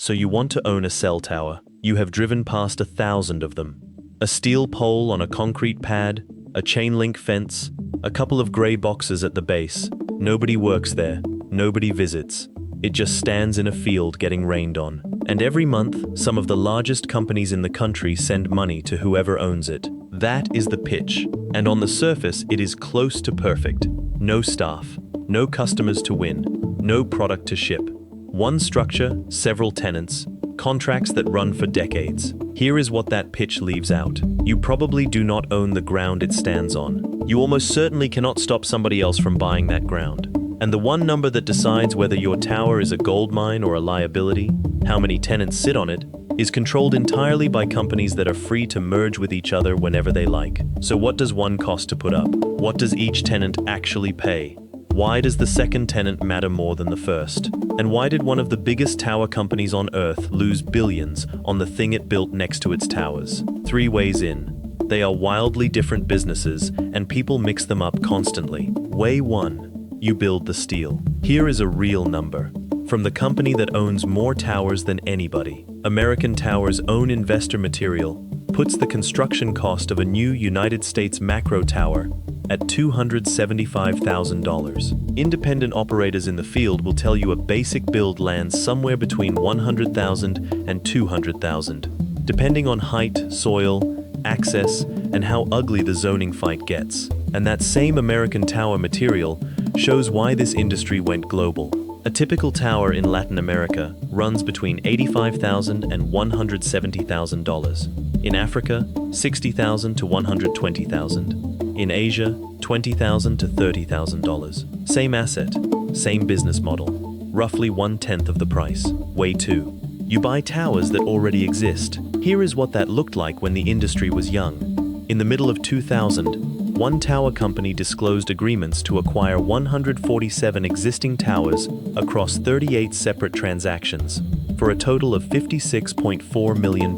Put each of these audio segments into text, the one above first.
So you want to own a cell tower. You have driven past 1,000 of them. A steel pole on a concrete pad, a chain link fence, a couple of gray boxes at the base. Nobody works there, nobody visits. It just stands in a field getting rained on. And every month, some of the largest companies in the country send money to whoever owns it. That is the pitch. And on the surface, it is close to perfect. No staff, no customers to win, no product to ship. One structure, several tenants, contracts that run for decades. Here is what that pitch leaves out. You probably do not own the ground it stands on. You almost certainly cannot stop somebody else from buying that ground. And the one number that decides whether your tower is a gold mine or a liability, how many tenants sit on it, is controlled entirely by companies that are free to merge with each other whenever they like. So what does one cost to put up? What does each tenant actually pay? Why does the second tenant matter more than the first? And why did one of the biggest tower companies on Earth lose billions on the thing it built next to its towers? 3 ways in. They are wildly different businesses, and people mix them up constantly. Way 1. You build the steel. Here is a real number. From the company that owns more towers than anybody, American Tower's own investor material puts the construction cost of a new United States macro tower at $275,000. Independent operators in the field will tell you a basic build lands somewhere between $100,000 and $200,000, depending on height, soil, access, and how ugly the zoning fight gets. And that same American Tower material shows why this industry went global. A typical tower in Latin America runs between $85,000 and $170,000. In Africa, $60,000 to $120,000. In Asia, $20,000 to $30,000. Same asset, same business model, roughly 1/10 of the price. Way 2. You buy towers that already exist. Here is what that looked like when the industry was young. In the middle of 2000, one tower company disclosed agreements to acquire 147 existing towers across 38 separate transactions for a total of $56.4 million.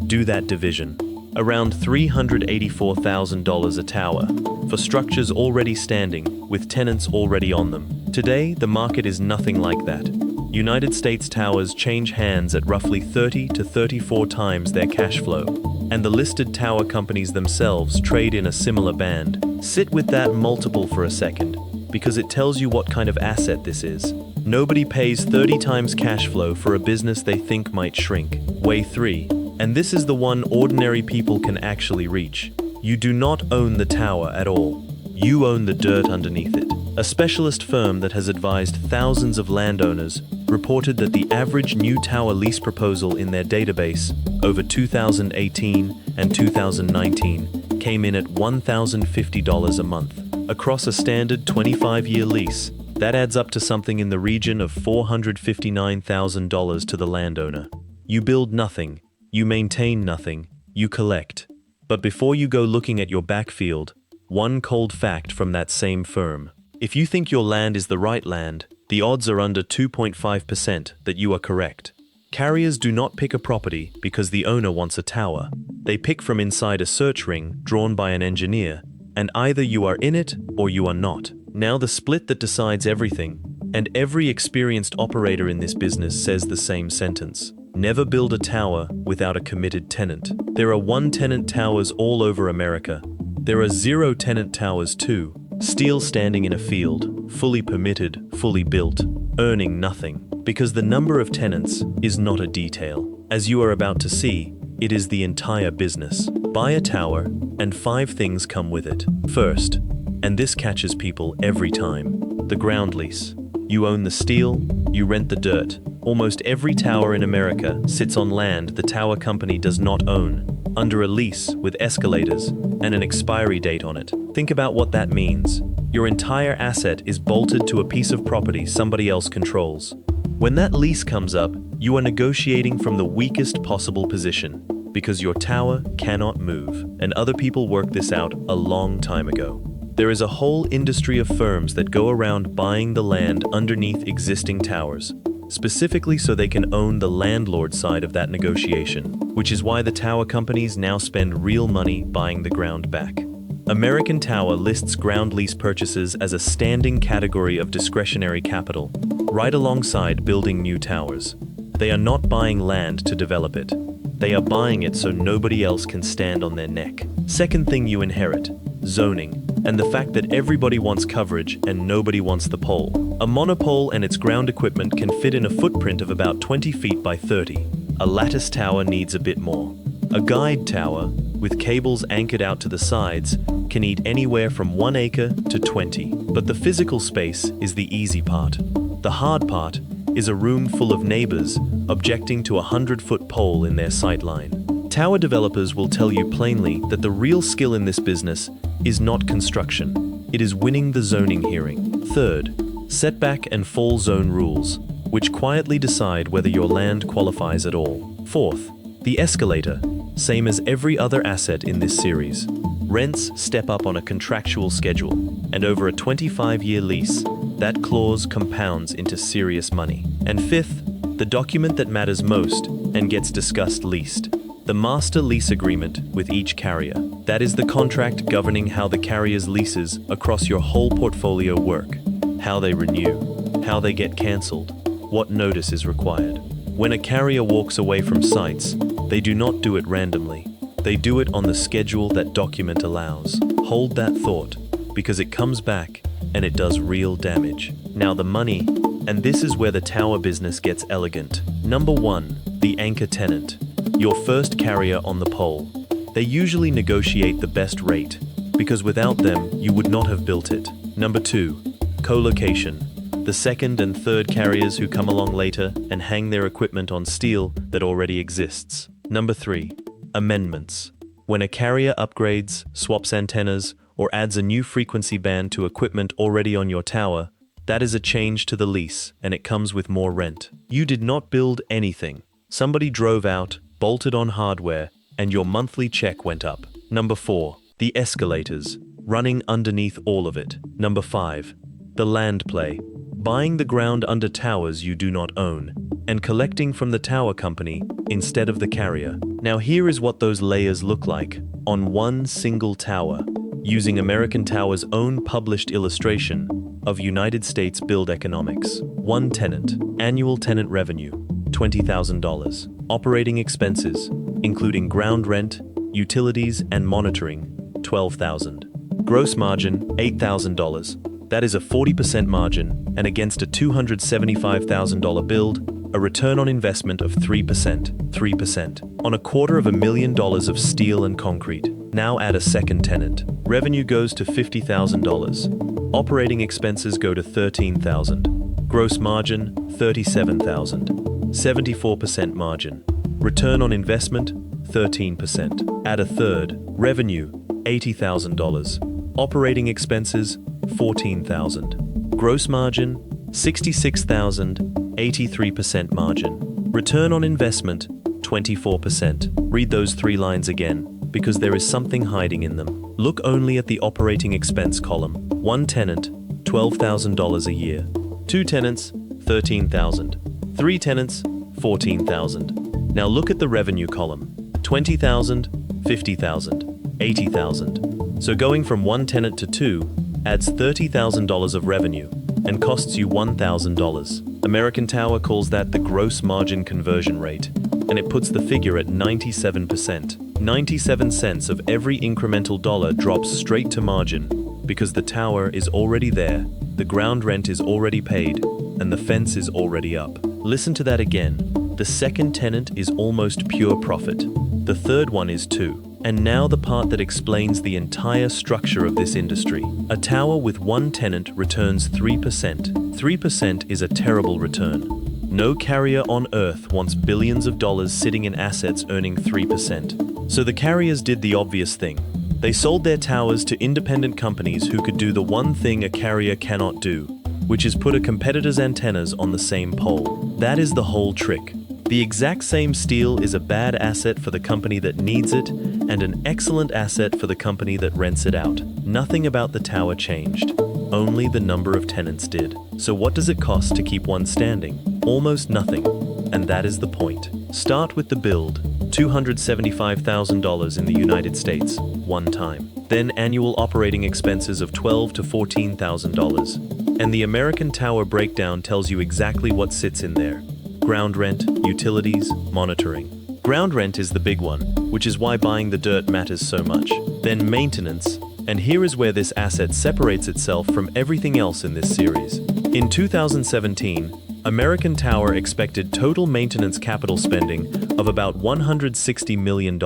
Do that division. Around $384,000 a tower for structures already standing with tenants already on them. Today, the market is nothing like that. United States towers change hands at roughly 30 to 34 times their cash flow, and the listed tower companies themselves trade in a similar band. Sit with that multiple for a second, because it tells you what kind of asset this is. Nobody pays 30 times cash flow for a business they think might shrink. Way 3. And this is the one ordinary people can actually reach. You do not own the tower at all. You own the dirt underneath it. A specialist firm that has advised thousands of landowners reported that the average new tower lease proposal in their database over 2018 and 2019 came in at $1,050 a month. Across a standard 25-year lease, that adds up to something in the region of $459,000 to the landowner. You build nothing, you maintain nothing, you collect. But before you go looking at your backfield, one cold fact from that same firm. If you think your land is the right land, the odds are under 2.5% that you are correct. Carriers do not pick a property because the owner wants a tower. They pick from inside a search ring drawn by an engineer, and either you are in it or you are not. Now the split that decides everything, and every experienced operator in this business says the same sentence. Never build a tower without a committed tenant. There are 1-tenant towers all over America. There are 0-tenant towers too. Steel standing in a field, fully permitted, fully built, earning nothing. Because the number of tenants is not a detail. As you are about to see, it is the entire business. Buy a tower, and 5 things come with it. First, and this catches people every time, the ground lease. You own the steel, you rent the dirt. Almost every tower in America sits on land the tower company does not own, under a lease with escalators and an expiry date on it. Think about what that means. Your entire asset is bolted to a piece of property somebody else controls. When that lease comes up, you are negotiating from the weakest possible position because your tower cannot move, and other people worked this out a long time ago. There is a whole industry of firms that go around buying the land underneath existing towers, specifically so they can own the landlord side of that negotiation, which is why the tower companies now spend real money buying the ground back. American Tower lists ground lease purchases as a standing category of discretionary capital, right alongside building new towers. They are not buying land to develop it. They are buying it so nobody else can stand on their neck. Second thing you inherit, zoning, and the fact that everybody wants coverage and nobody wants the pole. A monopole and its ground equipment can fit in a footprint of about 20 feet by 30. A lattice tower needs a bit more. A guide tower, with cables anchored out to the sides, can eat anywhere from 1 acre to 20. But the physical space is the easy part. The hard part is a room full of neighbors objecting to a 100-foot pole in their sightline. Tower developers will tell you plainly that the real skill in this business is not construction. It is winning the zoning hearing. Third, setback and fall zone rules, which quietly decide whether your land qualifies at all. Fourth, the escalator, same as every other asset in this series. Rents step up on a contractual schedule, and over a 25-year lease, that clause compounds into serious money. And fifth, the document that matters most and gets discussed least, the master lease agreement with each carrier. That is the contract governing how the carrier's leases across your whole portfolio work, how they renew, how they get cancelled, what notice is required. When a carrier walks away from sites, they do not do it randomly. They do it on the schedule that document allows. Hold that thought, because it comes back and it does real damage. Now the money, and this is where the tower business gets elegant. Number 1, the anchor tenant, your first carrier on the pole. They usually negotiate the best rate, because without them, you would not have built it. Number 2, colocation, the second and third carriers who come along later and hang their equipment on steel that already exists. Number 3, amendments. When a carrier upgrades, swaps antennas, or adds a new frequency band to equipment already on your tower, that is a change to the lease, and it comes with more rent. You did not build anything. Somebody drove out, bolted on hardware, and your monthly check went up. Number 4, the escalators, running underneath all of it. Number 5, the land play, buying the ground under towers you do not own, and collecting from the tower company instead of the carrier. Now here is what those layers look like on one single tower, using American Tower's own published illustration of United States build economics. 1 tenant, annual tenant revenue, $20,000. Operating expenses, including ground rent, utilities, and monitoring, $12,000. Gross margin, $8,000. That is a 40% margin, and against a $275,000 build, a return on investment of 3%. 3%. On $250,000 of steel and concrete. Now add a second tenant. Revenue goes to $50,000. Operating expenses go to $13,000. Gross margin, $37,000. 74% margin. Return on investment, 13%. Add a third. Revenue, $80,000. Operating expenses, $14,000. Gross margin, $66,000, 83% margin. Return on investment, 24%. Read those 3 lines again, because there is something hiding in them. Look only at the operating expense column. 1 tenant, $12,000 a year. 2 tenants, $13,000. 3 tenants, $14,000. Now look at the revenue column. 20,000, 50,000, 80,000. So going from 1 tenant to 2 adds $30,000 of revenue and costs you $1,000. American Tower calls that the gross margin conversion rate, and it puts the figure at 97%. 97 cents of every incremental dollar drops straight to margin because the tower is already there, the ground rent is already paid, and the fence is already up. Listen to that again. The second tenant is almost pure profit. The third one is too. And now the part that explains the entire structure of this industry. A tower with 1 tenant returns 3%. 3% is a terrible return. No carrier on earth wants billions of dollars sitting in assets earning 3%. So the carriers did the obvious thing. They sold their towers to independent companies who could do the one thing a carrier cannot do, which is put a competitor's antennas on the same pole. That is the whole trick. The exact same steel is a bad asset for the company that needs it and an excellent asset for the company that rents it out. Nothing about the tower changed. Only the number of tenants did. So what does it cost to keep one standing? Almost nothing. And that is the point. Start with the build, $275,000 in the United States, one time. Then annual operating expenses of $12,000 to $14,000. And the American Tower breakdown tells you exactly what sits in there. ground rent, utilities, monitoring. Ground rent is the big one, which is why buying the dirt matters so much. Then maintenance, and here is where this asset separates itself from everything else in this series. In 2017, American Tower expected total maintenance capital spending of about $160 million,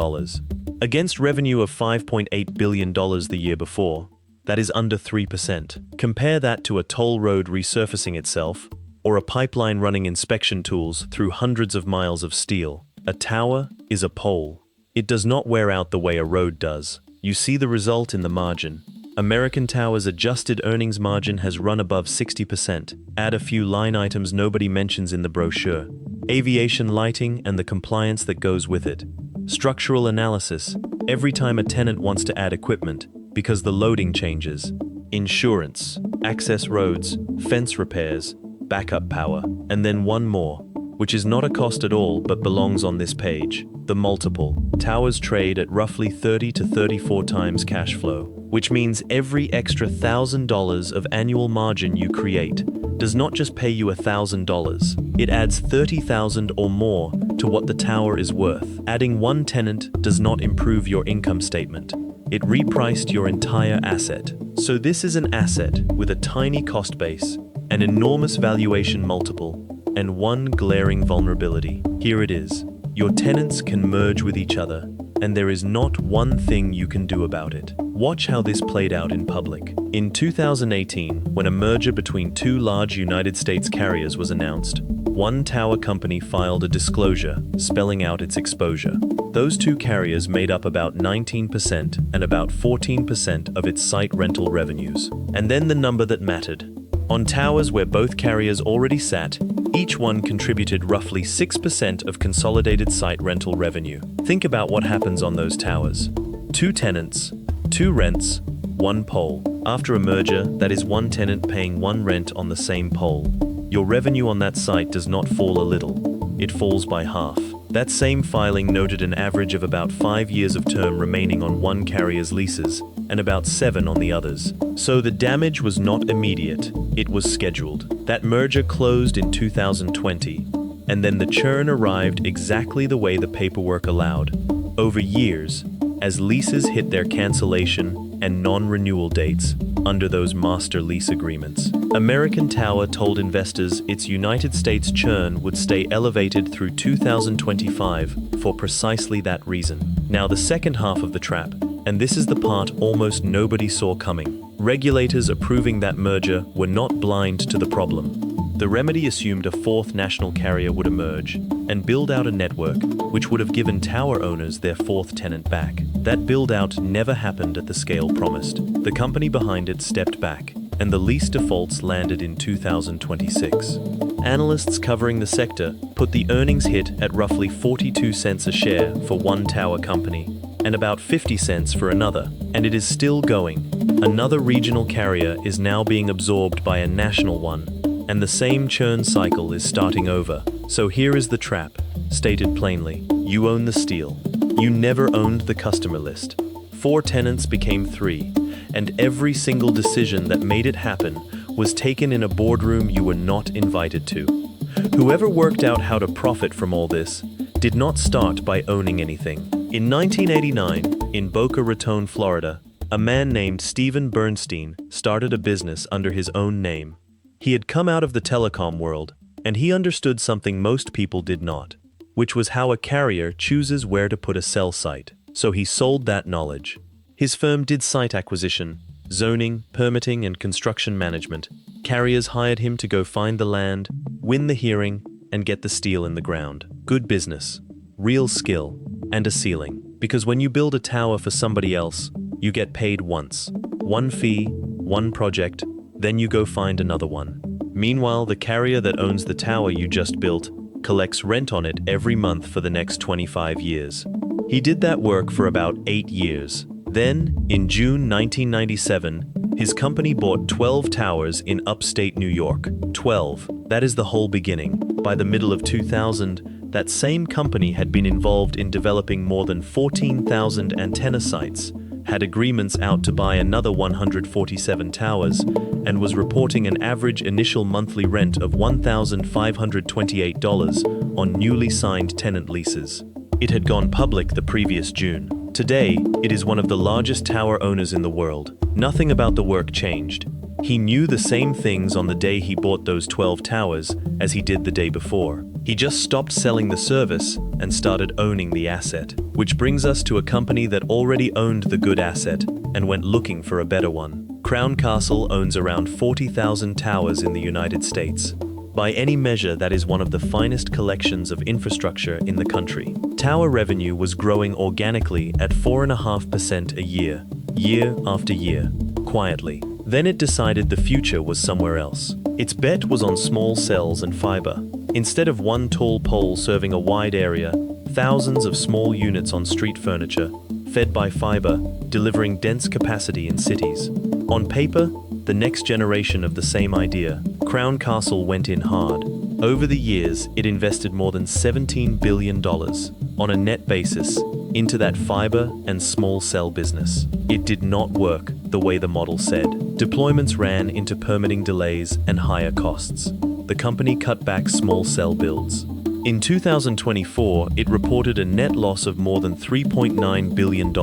against revenue of $5.8 billion the year before. That is under 3%. Compare that to a toll road resurfacing itself, or a pipeline running inspection tools through hundreds of miles of steel. A tower is a pole. It does not wear out the way a road does. You see the result in the margin. American Tower's adjusted earnings margin has run above 60%. Add a few line items nobody mentions in the brochure. Aviation lighting and the compliance that goes with it. Structural analysis, every time a tenant wants to add equipment, because the loading changes. Insurance, access roads, fence repairs, backup power, and then one more, which is not a cost at all but belongs on this page. The multiple. Towers trade at roughly 30 to 34 times cash flow, which means every extra $1,000 of annual margin you create does not just pay you $1,000, it adds $30,000 or more to what the tower is worth. Adding one tenant does not improve your income statement. It repriced your entire asset. So this is an asset with a tiny cost base, an enormous valuation multiple, and one glaring vulnerability. Here it is. Your tenants can merge with each other, and there is not one thing you can do about it. Watch how this played out in public. In 2018, when a merger between two large United States carriers was announced, one tower company filed a disclosure spelling out its exposure. Those two carriers made up about 19% and about 14% of its site rental revenues. And then the number that mattered. On towers where both carriers already sat, each one contributed roughly 6% of consolidated site rental revenue. Think about what happens on those towers. 2 tenants, 2 rents, 1 pole. After a merger, that is one tenant paying 1 rent on the same pole. Your revenue on that site does not fall a little, it falls by half. That same filing noted an average of about 5 years of term remaining on one carrier's leases and about 7 on the others. So the damage was not immediate, it was scheduled. That merger closed in 2020, and then the churn arrived exactly the way the paperwork allowed. Over years, as leases hit their cancellation and non-renewal dates under those master lease agreements. American Tower told investors its United States churn would stay elevated through 2025 for precisely that reason. Now the second half of the trap, and this is the part almost nobody saw coming. Regulators approving that merger were not blind to the problem. The remedy assumed a 4th national carrier would emerge and build out a network which would have given tower owners their 4th tenant back. That build-out never happened at the scale promised. The company behind it stepped back, and the lease defaults landed in 2026. Analysts covering the sector put the earnings hit at roughly 42 cents a share for one tower company, and about 50 cents for another, and it is still going. Another regional carrier is now being absorbed by a national one, and the same churn cycle is starting over. So here is the trap, stated plainly. You own the steel. You never owned the customer list. 4 tenants became 3, and every single decision that made it happen was taken in a boardroom you were not invited to. Whoever worked out how to profit from all this did not start by owning anything. In 1989, in Boca Raton, Florida, a man named Stephen Bernstein started a business under his own name. He had come out of the telecom world, and he understood something most people did not, which was how a carrier chooses where to put a cell site. So he sold that knowledge. His firm did site acquisition, zoning, permitting, and construction management. Carriers hired him to go find the land, win the hearing, and get the steel in the ground. Good business, real skill, and a ceiling. Because when you build a tower for somebody else, you get paid once. One fee, one project, then you go find another one. Meanwhile, the carrier that owns the tower you just built collects rent on it every month for the next 25 years. He did that work for about 8 years. Then, in June 1997, his company bought 12 towers in upstate New York. 12. That is the whole beginning. By the middle of 2000, that same company had been involved in developing more than 14,000 antenna sites, had agreements out to buy another 147 towers, and was reporting an average initial monthly rent of $1,528 on newly signed tenant leases. It had gone public the previous June. Today, it is one of the largest tower owners in the world. Nothing about the work changed. He knew the same things on the day he bought those 12 towers as he did the day before. He just stopped selling the service and started owning the asset. Which brings us to a company that already owned the good asset and went looking for a better one. Crown Castle owns around 40,000 towers in the United States. By any measure, that is one of the finest collections of infrastructure in the country. Tower revenue was growing organically at 4.5% a year, year after year, quietly. Then it decided the future was somewhere else. Its bet was on small cells and fiber. Instead of one tall pole serving a wide area, thousands of small units on street furniture, fed by fiber, delivering dense capacity in cities. On paper, the next generation of the same idea. Crown Castle went in hard. Over the years, it invested more than $17 billion on a net basis into that fiber and small cell business. It did not work the way the model said. Deployments ran into permitting delays and higher costs. The company cut back small cell builds. In 2024, it reported a net loss of more than $3.9 billion,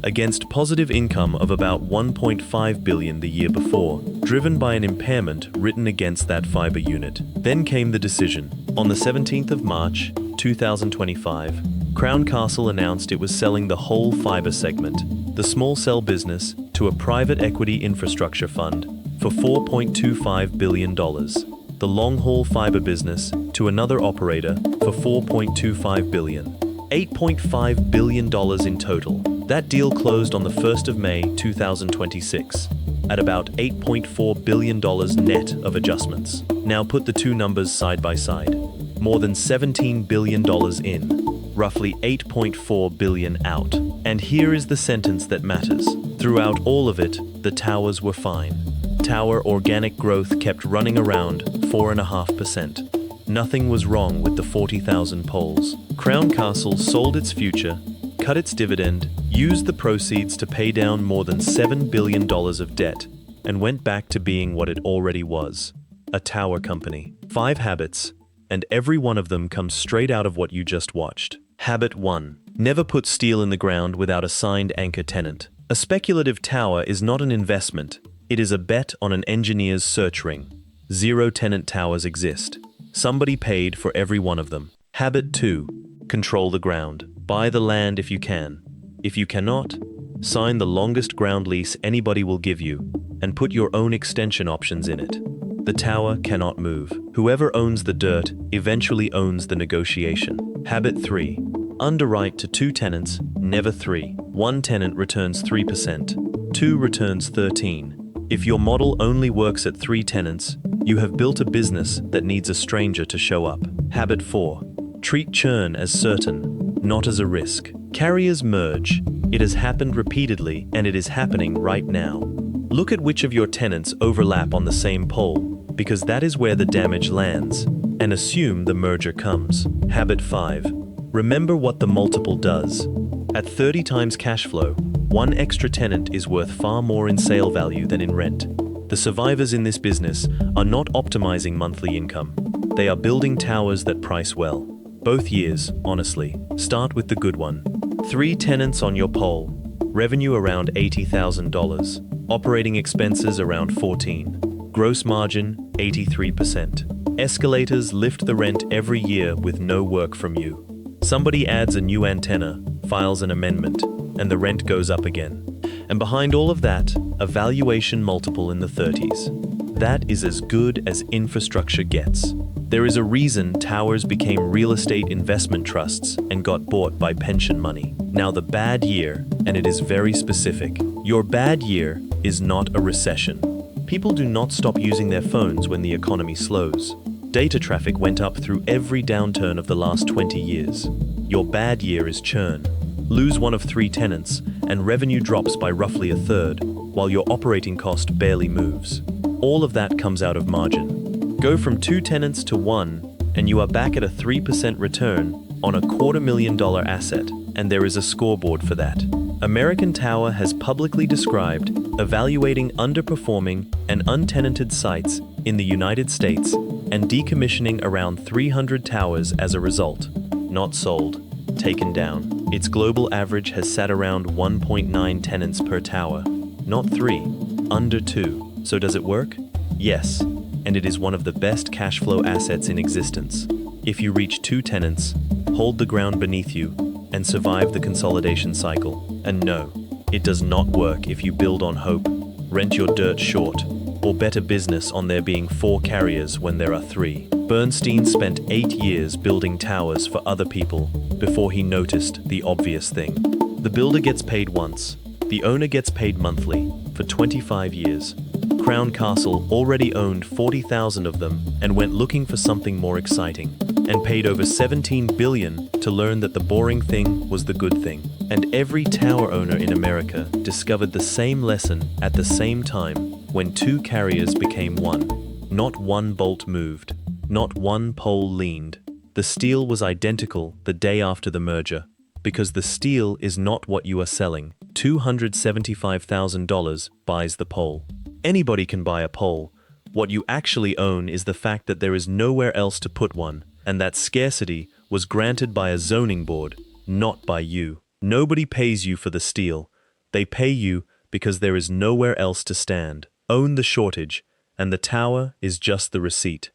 against positive income of about $1.5 billion the year before, driven by an impairment written against that fiber unit. Then came the decision. On the 17th of March, 2025, Crown Castle announced it was selling the whole fiber segment, the small cell business, to a private equity infrastructure fund for $4.25 billion. The long-haul fiber business to another operator for $4.25 billion. $8.5 billion in total. That deal closed on the 1st of May 2026 at about $8.4 billion net of adjustments. Now put the two numbers side by side. More than $17 billion in, roughly $8.4 billion out. And here is the sentence that matters. Throughout all of it, the towers were fine. Tower organic growth kept running around 4.5%. Nothing was wrong with the 40,000 poles. Crown Castle sold its future, cut its dividend, used the proceeds to pay down more than $7 billion of debt, and went back to being what it already was, a tower company. 5 habits, and every one of them comes straight out of what you just watched. Habit 1. Never put steel in the ground without a signed anchor tenant. A speculative tower is not an investment. It is a bet on an engineer's search ring. 0 tenant towers exist. Somebody paid for every one of them. Habit 2. Control the ground. Buy the land if you can. If you cannot, sign the longest ground lease anybody will give you, and put your own extension options in it. The tower cannot move. Whoever owns the dirt eventually owns the negotiation. Habit 3. Underwrite to 2 tenants, never 3. 1 tenant returns 3%. 2 returns 13. If your model only works at 3 tenants, you have built a business that needs a stranger to show up. Habit 4. Treat churn as certain, not as a risk. Carriers merge. It has happened repeatedly, and it is happening right now. Look at which of your tenants overlap on the same pole, because that is where the damage lands, and assume the merger comes. Habit 5. Remember what the multiple does. At 30 times cash flow, 1 extra tenant is worth far more in sale value than in rent. The survivors in this business are not optimizing monthly income. They are building towers that price well. Both years, honestly. Start with the good one. 3 tenants on your pole. Revenue around $80,000. Operating expenses around 14. Gross margin 83%. Escalators lift the rent every year with no work from you. Somebody adds a new antenna, files an amendment, and the rent goes up again. And behind all of that, a valuation multiple in the 30s. That is as good as infrastructure gets. There is a reason towers became real estate investment trusts and got bought by pension money. Now the bad year, and it is very specific. Your bad year is not a recession. People do not stop using their phones when the economy slows. Data traffic went up through every downturn of the last 20 years. Your bad year is churn. Lose 1 of 3 tenants, and revenue drops by roughly a third, while your operating cost barely moves. All of that comes out of margin. Go from 2 tenants to 1, and you are back at a 3% return on a $250,000 asset, and there is a scoreboard for that. American Tower has publicly described evaluating underperforming and untenanted sites in the United States and decommissioning around 300 towers as a result. Not sold, taken down. Its global average has sat around 1.9 tenants per tower. Not 3, under 2. So does it work? Yes, and it is one of the best cash flow assets in existence. If you reach 2 tenants, hold the ground beneath you, and survive the consolidation cycle. And no, it does not work if you build on hope, rent your dirt short, or bet a business on there being 4 carriers when there are 3. Bernstein spent 8 years building towers for other people before he noticed the obvious thing. The builder gets paid once, the owner gets paid monthly for 25 years. Crown Castle already owned 40,000 of them and went looking for something more exciting, and paid over $17 billion to learn that the boring thing was the good thing. And every tower owner in America discovered the same lesson at the same time when 2 carriers became 1. Not 1 bolt moved, not 1 pole leaned. The steel was identical the day after the merger, because the steel is not what you are selling. $275,000 buys the pole. Anybody can buy a pole. What you actually own is the fact that there is nowhere else to put one, and that scarcity was granted by a zoning board, not by you. Nobody pays you for the steel. They pay you because there is nowhere else to stand. Own the shortage, and the tower is just the receipt.